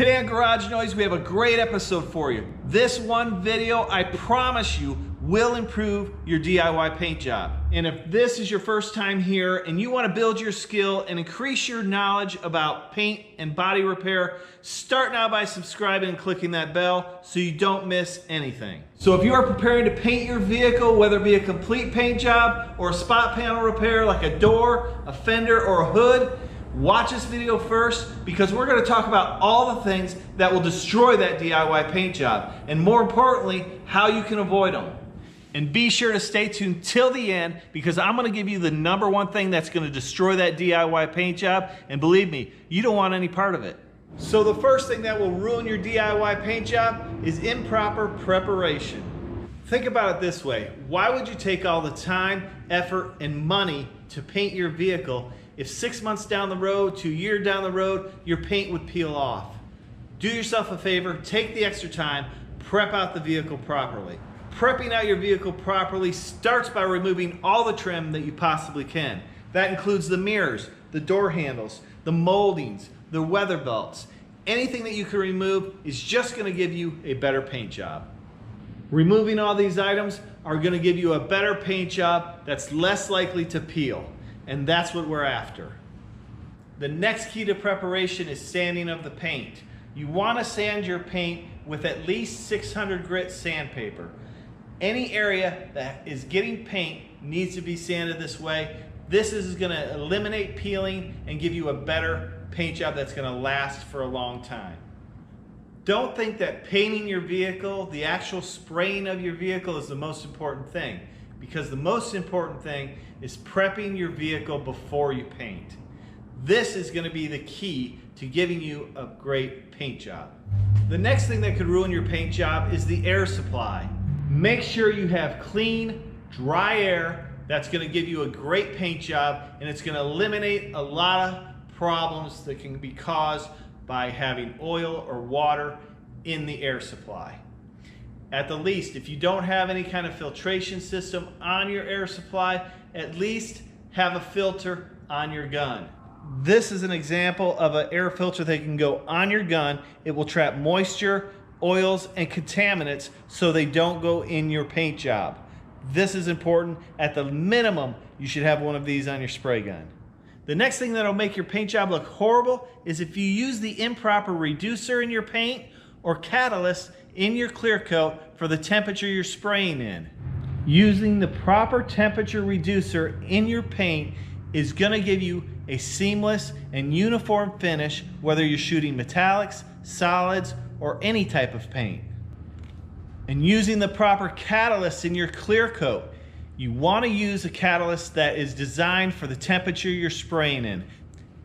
Today on Garage Noise, we have a great episode for you. This one video, I promise you, will improve your DIY paint job. And if this is your first time here and you want to build your skill and increase your knowledge about paint and body repair, start now by subscribing and clicking that bell so you don't miss anything. So if you are preparing to paint your vehicle, whether it be a complete paint job or a spot panel repair like a door, a fender, or a hood, watch this video first because we're going to talk about all the things that will destroy that DIY paint job, and more importantly, how you can avoid them. And be sure to stay tuned till the end because I'm going to give you the #1 thing that's going to destroy that DIY paint job, and believe me, you don't want any part of it. So the first thing that will ruin your DIY paint job is improper preparation. Think about it this way: why would you take all the time, effort, and money to paint your vehicle if 6 months down the road to a year down the road, your paint would peel off? Do yourself a favor, take the extra time, prep out the vehicle properly. Prepping out your vehicle properly starts by removing all the trim that you possibly can. That includes the mirrors, the door handles, the moldings, the weather belts. Anything that you can remove is just going to give you a better paint job. Removing all these items are going to give you a better paint job that's less likely to peel. And that's what we're after. The next key to preparation is sanding of the paint. You want to sand your paint with at least 600 grit sandpaper. Any area that is getting paint needs to be sanded this way. This is going to eliminate peeling and give you a better paint job that's going to last for a long time. Don't think that painting your vehicle, the actual spraying of your vehicle, is the most important thing, because the most important thing is prepping your vehicle before you paint. This is going to be the key to giving you a great paint job. The next thing that could ruin your paint job is the air supply. Make sure you have clean, dry air. That's going to give you a great paint job, and it's going to eliminate a lot of problems that can be caused by having oil or water in the air supply. At the least, if you don't have any kind of filtration system on your air supply, at least have a filter on your gun. This is an example of an air filter that can go on your gun. It will trap moisture, oils, and contaminants so they don't go in your paint job. This is important. At the minimum, you should have one of these on your spray gun. The next thing that'll make your paint job look horrible is if you use the improper reducer in your paint or catalyst in your clear coat for the temperature you're spraying in. Using the proper temperature reducer in your paint is going to give you a seamless and uniform finish, whether you're shooting metallics, solids, or any type of paint. And using the proper catalyst in your clear coat, you want to use a catalyst that is designed for the temperature you're spraying in.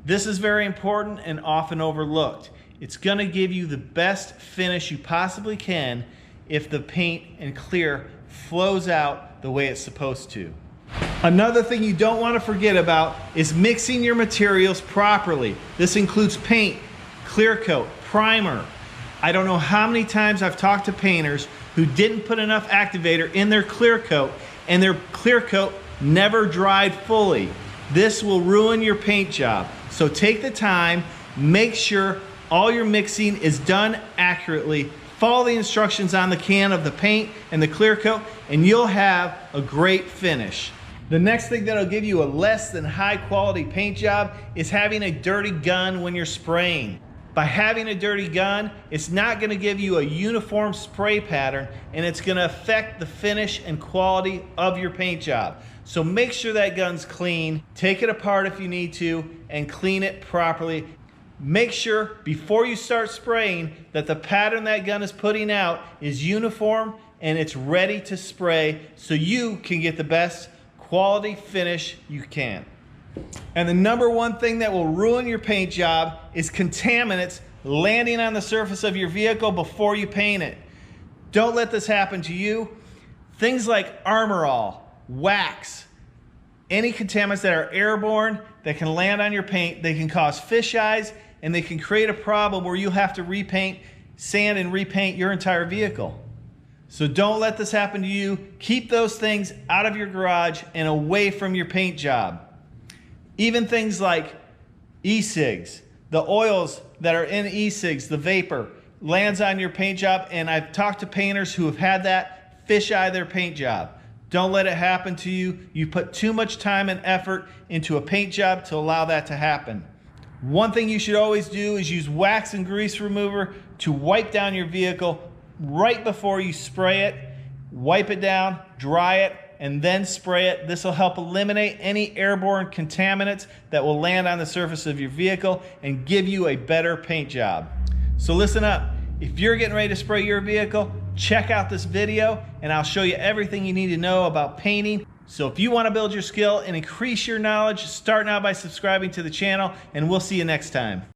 This is very important and often overlooked. It's going to give you the best finish you possibly can if the paint and clear flows out the way it's supposed to. Another thing you don't want to forget about is mixing your materials properly. This includes paint, clear coat, primer. I don't know how many times I've talked to painters who didn't put enough activator in their clear coat and their clear coat never dried fully. This will ruin your paint job. So take the time, make sure all your mixing is done accurately. Follow the instructions on the can of the paint and the clear coat, and you'll have a great finish. The next thing that'll give you a less than high quality paint job is having a dirty gun when you're spraying. By having a dirty gun, it's not going to give you a uniform spray pattern, and it's going to affect the finish and quality of your paint job. So make sure that gun's clean, take it apart if you need to, and clean it properly. Make sure before you start spraying that the pattern that gun is putting out is uniform and it's ready to spray so you can get the best quality finish you can. And the #1 thing that will ruin your paint job is contaminants landing on the surface of your vehicle before you paint it. Don't let this happen to you. Things like Armor All, wax, any contaminants that are airborne that can land on your paint, they can cause fisheyes, and they can create a problem where you'll have to repaint, sand, and repaint your entire vehicle. So don't let this happen to you. Keep those things out of your garage and away from your paint job. Even things like e-cigs, the oils that are in e-cigs, the vapor, lands on your paint job, and I've talked to painters who have had that fisheye their paint job. Don't let it happen to you. You put too much time and effort into a paint job to allow that to happen. One thing you should always do is use wax and grease remover to wipe down your vehicle right before you spray it. Wipe it down, dry it, and then spray it. This will help eliminate any airborne contaminants that will land on the surface of your vehicle and give you a better paint job. So listen up. If you're getting ready to spray your vehicle, check out this video and I'll show you everything you need to know about painting. So if you want to build your skill and increase your knowledge, start now by subscribing to the channel, and we'll see you next time.